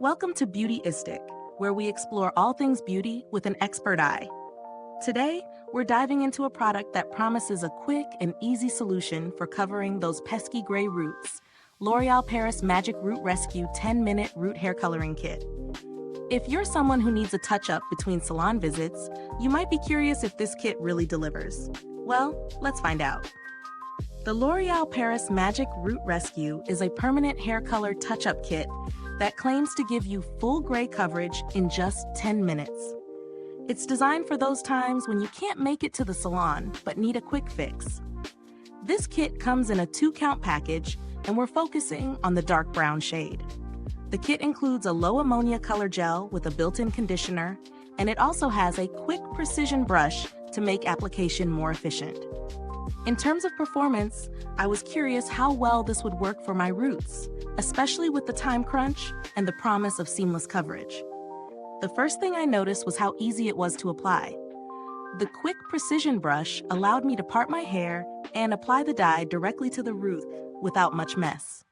Welcome to Beautyistic, where we explore all things beauty with an expert eye. Today, we're diving into a product that promises a quick and easy solution for covering those pesky gray roots, L'Oreal Paris Magic Root Rescue 10-Minute Root Hair Coloring Kit. If you're someone who needs a touch-up between salon visits, you might be curious if this kit really delivers. Well, let's find out. The L'Oreal Paris Magic Root Rescue is a permanent hair color touch-up kit that claims to give you full gray coverage in just 10 minutes. It's designed for those times when you can't make it to the salon but need a quick fix. This kit comes in a 2-count package, and we're focusing on the dark brown shade. The kit includes a low ammonia color gel with a built-in conditioner, and it also has a quick precision brush to make application more efficient. In terms of performance, I was curious how well this would work for my roots, especially with the time crunch and the promise of seamless coverage. The first thing I noticed was how easy it was to apply. The quick precision brush allowed me to part my hair and apply the dye directly to the root without much mess.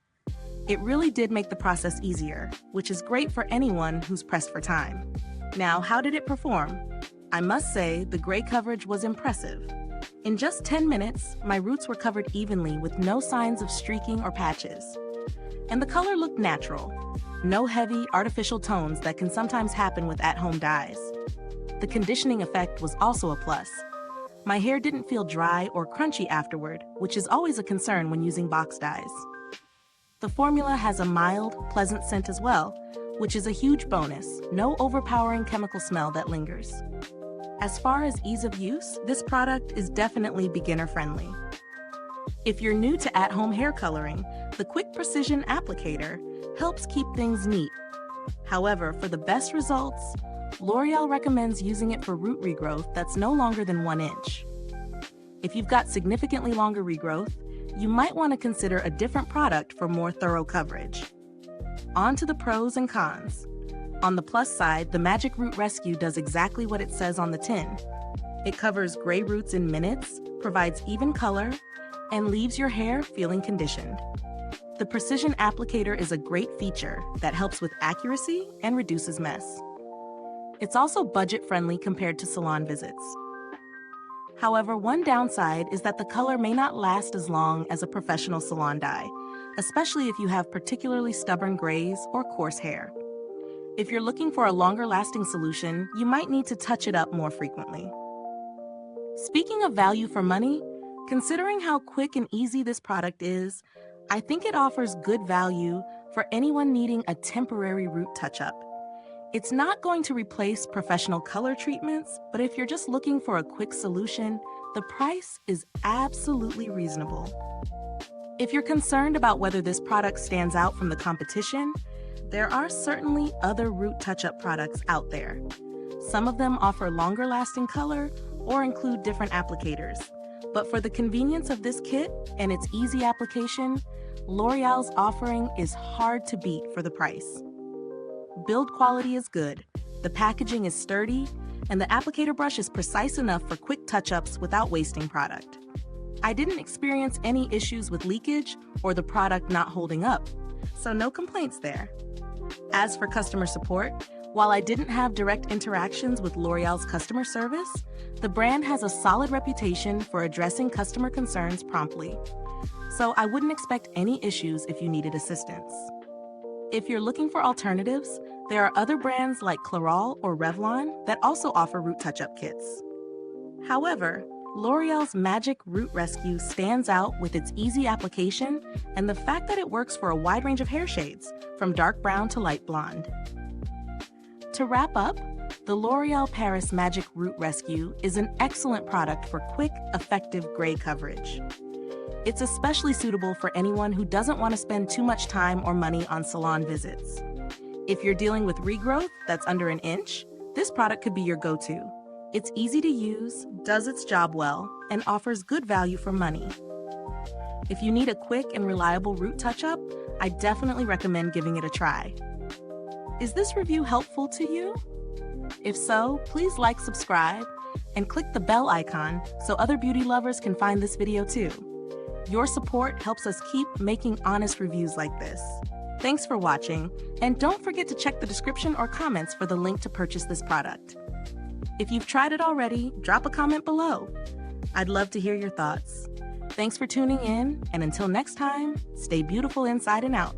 It really did make the process easier, which is great for anyone who's pressed for time. Now, how did it perform? I must say, the gray coverage was impressive. In just 10 minutes, my roots were covered evenly with no signs of streaking or patches. And the color looked natural. No heavy, artificial tones that can sometimes happen with at-home dyes. The conditioning effect was also a plus. My hair didn't feel dry or crunchy afterward, which is always a concern when using box dyes. The formula has a mild, pleasant scent as well, which is a huge bonus. No overpowering chemical smell that lingers. As far as ease of use, this product is definitely beginner-friendly. If you're new to at-home hair coloring, the Quick Precision Applicator helps keep things neat. However, for the best results, L'Oreal recommends using it for root regrowth that's no longer than 1 inch. If you've got significantly longer regrowth, you might want to consider a different product for more thorough coverage. On to the pros and cons. On the plus side, the Magic Root Rescue does exactly what it says on the tin. It covers gray roots in minutes, provides even color, and leaves your hair feeling conditioned. The Precision Applicator is a great feature that helps with accuracy and reduces mess. It's also budget-friendly compared to salon visits. However, one downside is that the color may not last as long as a professional salon dye, especially if you have particularly stubborn grays or coarse hair. If you're looking for a longer-lasting solution, you might need to touch it up more frequently. Speaking of value for money, considering how quick and easy this product is, I think it offers good value for anyone needing a temporary root touch-up. It's not going to replace professional color treatments, but if you're just looking for a quick solution, the price is absolutely reasonable. If you're concerned about whether this product stands out from the competition, there are certainly other root touch-up products out there. Some of them offer longer-lasting color or include different applicators. But for the convenience of this kit and its easy application, L'Oreal's offering is hard to beat for the price. Build quality is good, the packaging is sturdy, and the applicator brush is precise enough for quick touch-ups without wasting product. I didn't experience any issues with leakage or the product not holding up, so no complaints there. As for customer support, while I didn't have direct interactions with L'Oreal's customer service, the brand has a solid reputation for addressing customer concerns promptly. So I wouldn't expect any issues if you needed assistance. If you're looking for alternatives, there are other brands like Clairol or Revlon that also offer root touch-up kits. However, L'Oreal's Magic Root Rescue stands out with its easy application and the fact that it works for a wide range of hair shades, from dark brown to light blonde. To wrap up, the L'Oreal Paris Magic Root Rescue is an excellent product for quick, effective gray coverage. It's especially suitable for anyone who doesn't want to spend too much time or money on salon visits. If you're dealing with regrowth that's under 1 inch, this product could be your go-to. It's easy to use, does its job well, and offers good value for money. If you need a quick and reliable root touch-up, I definitely recommend giving it a try. Is this review helpful to you? If so, please like, subscribe, and click the bell icon so other beauty lovers can find this video too. Your support helps us keep making honest reviews like this. Thanks for watching, and don't forget to check the description or comments for the link to purchase this product. If you've tried it already, drop a comment below. I'd love to hear your thoughts. Thanks for tuning in, and until next time, stay beautiful inside and out.